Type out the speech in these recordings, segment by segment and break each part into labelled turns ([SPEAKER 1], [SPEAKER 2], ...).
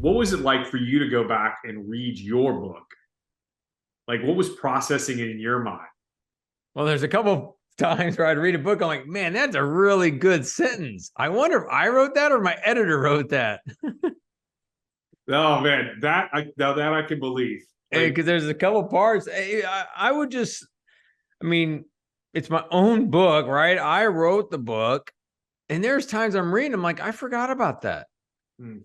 [SPEAKER 1] what was it like for you to go back and read your book? Like, what was processing it in your mind?
[SPEAKER 2] Well, there's a couple times where I'd read a book. I'm like, man, that's a really good sentence. I wonder if I wrote that or my editor wrote that.
[SPEAKER 1] Oh man, that I can believe. Like,
[SPEAKER 2] Because there's a couple parts. I would just, I mean, it's my own book, right? I wrote the book. And there's times I'm reading, I'm like, I forgot about that.
[SPEAKER 1] hmm,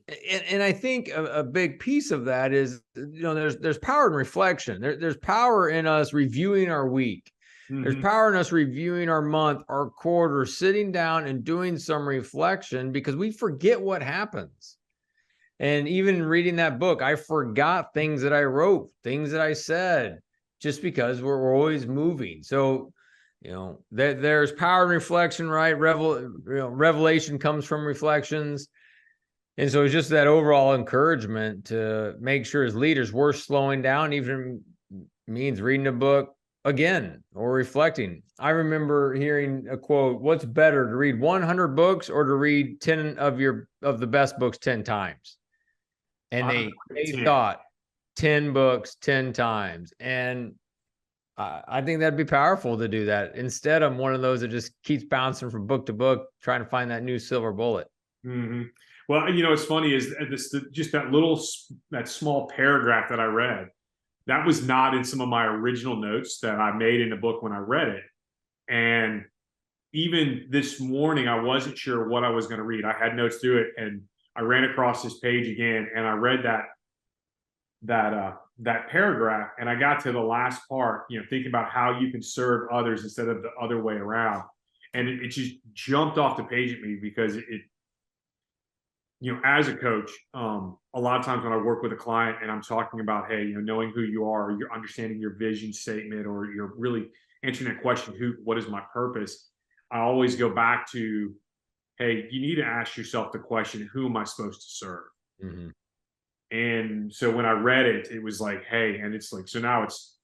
[SPEAKER 2] And I think a big piece of that is, there's power in reflection. There's power in us reviewing our week. There's
[SPEAKER 1] mm-hmm.
[SPEAKER 2] power in us reviewing our month, our quarter, sitting down and doing some reflection because we forget what happens. And even reading that book, I forgot things that I wrote, things that I said, just because we're always moving. So, there's power in reflection, right? Revelation comes from reflections. And so it's just that overall encouragement to make sure as leaders we're slowing down, even means reading a book again or reflecting. I remember hearing a quote, what's better to read 100 books or to read 10 of the best books 10 times? And
[SPEAKER 1] I
[SPEAKER 2] they
[SPEAKER 1] 10.
[SPEAKER 2] thought 10 books 10 times. And I think that'd be powerful to do that. Instead, I'm one of those that just keeps bouncing from book to book, trying to find that new silver bullet.
[SPEAKER 1] Mm-hmm. Well, what's funny is just that small paragraph that I read. That was not in some of my original notes that I made in the book when I read it. And even this morning, I wasn't sure what I was going to read. I had notes through it, and I ran across this page again, and I read that paragraph, and I got to the last part. Thinking about how you can serve others instead of the other way around, and it just jumped off the page at me because as a coach, a lot of times when I work with a client and I'm talking about, hey, knowing who you are, you're understanding your vision statement, or you're really answering that question, what is my purpose? I always go back to, hey, you need to ask yourself the question, who am I supposed to serve?
[SPEAKER 2] Mm-hmm.
[SPEAKER 1] And so when I read it, it was like, hey, and it's like, so now it's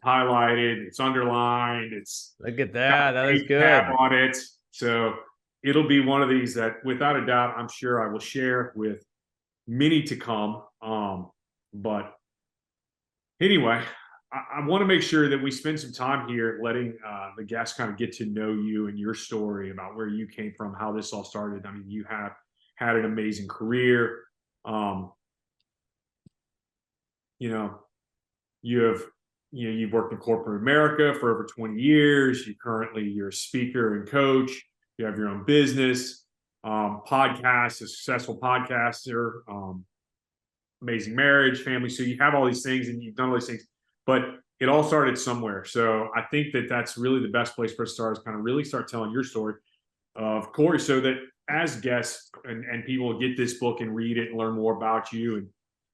[SPEAKER 1] highlighted, it's underlined, it's
[SPEAKER 2] Look at
[SPEAKER 1] got
[SPEAKER 2] that. That
[SPEAKER 1] a
[SPEAKER 2] is
[SPEAKER 1] page tab
[SPEAKER 2] good.
[SPEAKER 1] on it. So it'll be one of these that, without a doubt, I'm sure I will share with many to come. But anyway, I want to make sure that we spend some time here letting the guests kind of get to know you and your story about where you came from, how this all started. I mean, you have had an amazing career. Um, you know, you have, you've worked in corporate America for over 20 years. You're a speaker and coach. You have your own business, podcast, a successful podcaster, amazing marriage, family. So you have all these things and you've done all these things, but it all started somewhere. So I think that that's really the best place for us to start, is kind of really start telling your story of Cory, so that as guests and people get this book and read it and learn more about you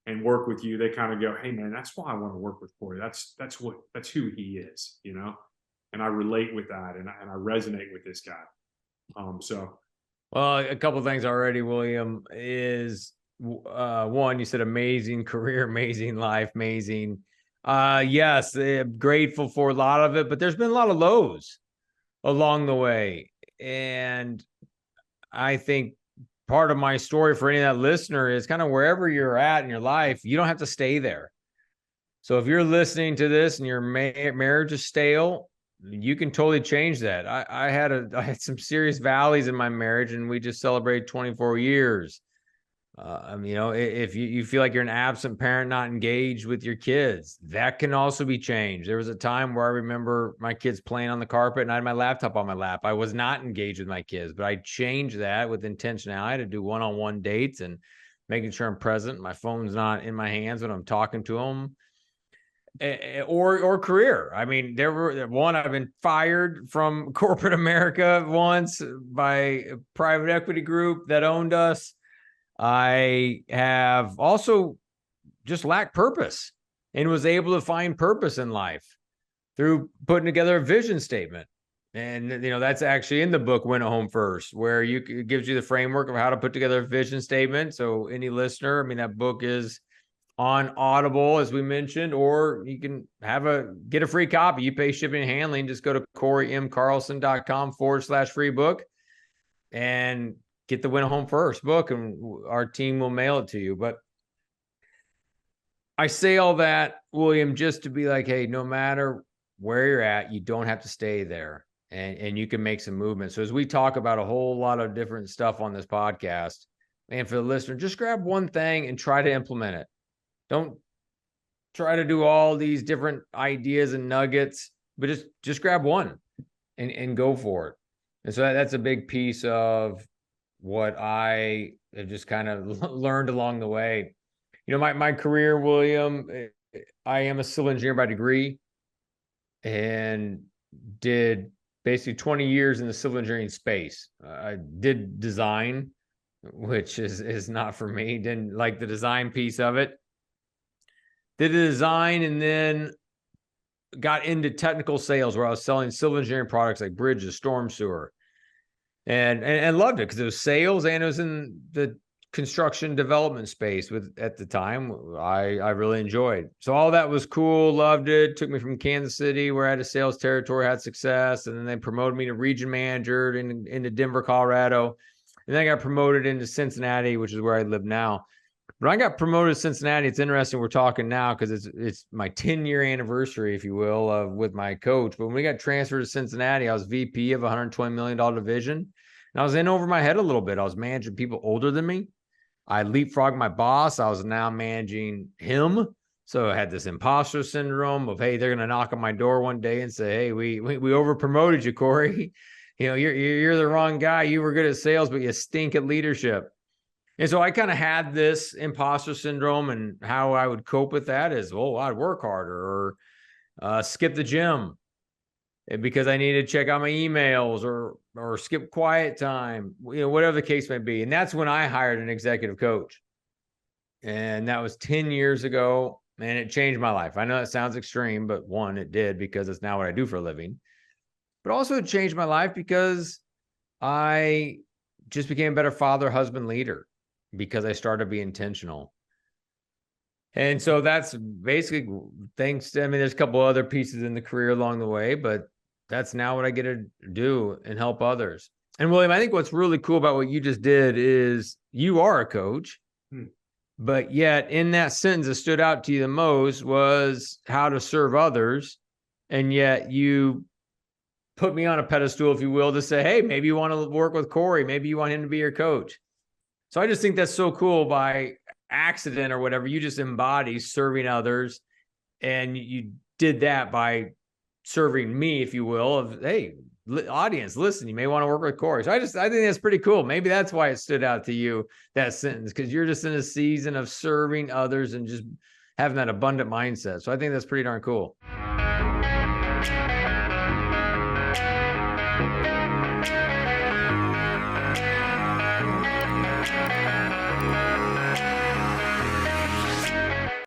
[SPEAKER 1] and work with you, they kind of go, hey man, that's why I want to work with Cory. That's who he is. And I relate with that, and I resonate with this guy. So
[SPEAKER 2] Well, a couple things already, William, is one, you said amazing career, amazing life, amazing. Yes, grateful for a lot of it, but there's been a lot of lows along the way. And I think part of my story for any of that listener is kind of wherever you're at in your life, you don't have to stay there. So if you're listening to this and your marriage is stale, you can totally change that. I had some serious valleys in my marriage, and we just celebrated 24 years. If you feel like you're an absent parent, not engaged with your kids, that can also be changed. There was a time where I remember my kids playing on the carpet and I had my laptop on my lap. I was not engaged with my kids, but I changed that with intentionality to do one-on-one dates and making sure I'm present. My phone's not in my hands when I'm talking to them. Or career. I mean, I've been fired from corporate America once by a private equity group that owned us. I have also just lacked purpose and was able to find purpose in life through putting together a vision statement. And, that's actually in the book, Win at Home First, where it gives you the framework of how to put together a vision statement. So any listener, that book is on Audible, as we mentioned, or you can get a free copy. You pay shipping and handling. Just go to CoryMCarlson.com /free book and get the Win Home First book, and our team will mail it to you. But I say all that, William, just to be like, hey, no matter where you're at, you don't have to stay there, and you can make some movement. So as we talk about a whole lot of different stuff on this podcast, and for the listener, just grab one thing and try to implement it. Don't try to do all these different ideas and nuggets, but just grab one and go for it. And so that's a big piece of what I have just kind of learned along the way. You know, my career, William, I am a civil engineer by degree, and did basically 20 years in the civil engineering space. I did design, which is not for me. Didn't like the design piece of it. Did the design, and then got into technical sales where I was selling civil engineering products like bridges, storm sewer, and loved it because it was sales and it was in the construction development space at the time I really enjoyed. So all that was cool, loved it. Took me from Kansas City, where I had a sales territory, had success, and then they promoted me to region manager into Denver, Colorado. And then I got promoted into Cincinnati, which is where I live now. But I got promoted to Cincinnati. It's interesting we're talking now because it's my 10-year anniversary, if you will, with my coach. But when we got transferred to Cincinnati, I was VP of a $120 million division. And I was in over my head a little bit. I was managing people older than me. I leapfrogged my boss. I was now managing him. So I had this imposter syndrome of, hey, they're going to knock on my door one day and say, hey, we over promoted you, Cory. You know, you're the wrong guy. You were good at sales, but you stink at leadership. And so I kind of had this imposter syndrome, and how I would cope with that is, well, I'd work harder or skip the gym because I needed to check out my emails or skip quiet time, you know, whatever the case may be. And that's when I hired an executive coach. And that was 10 years ago, and it changed my life. I know it sounds extreme, but one, it did, because it's now what I do for a living. But also it changed my life because I just became a better father, husband, leader, because I started to be intentional. And so that's basically thanks to, I mean, there's a couple other pieces in the career along the way, but that's now what I get to do and help others. And William, I think what's really cool about what you just did is you are a coach, but yet in that sentence that stood out to you the most was how to serve others. And yet you put me on a pedestal, if you will, to say, hey, maybe you want to work with Cory. Maybe you want him to be your coach. So I just think that's so cool. By accident or whatever, you just embody serving others. And you did that by serving me, if you will, of, hey, audience, listen, you may want to work with Cory. So I think that's pretty cool. Maybe that's why it stood out to you, that sentence, because you're just in a season of serving others and just having that abundant mindset. So I think that's pretty darn cool.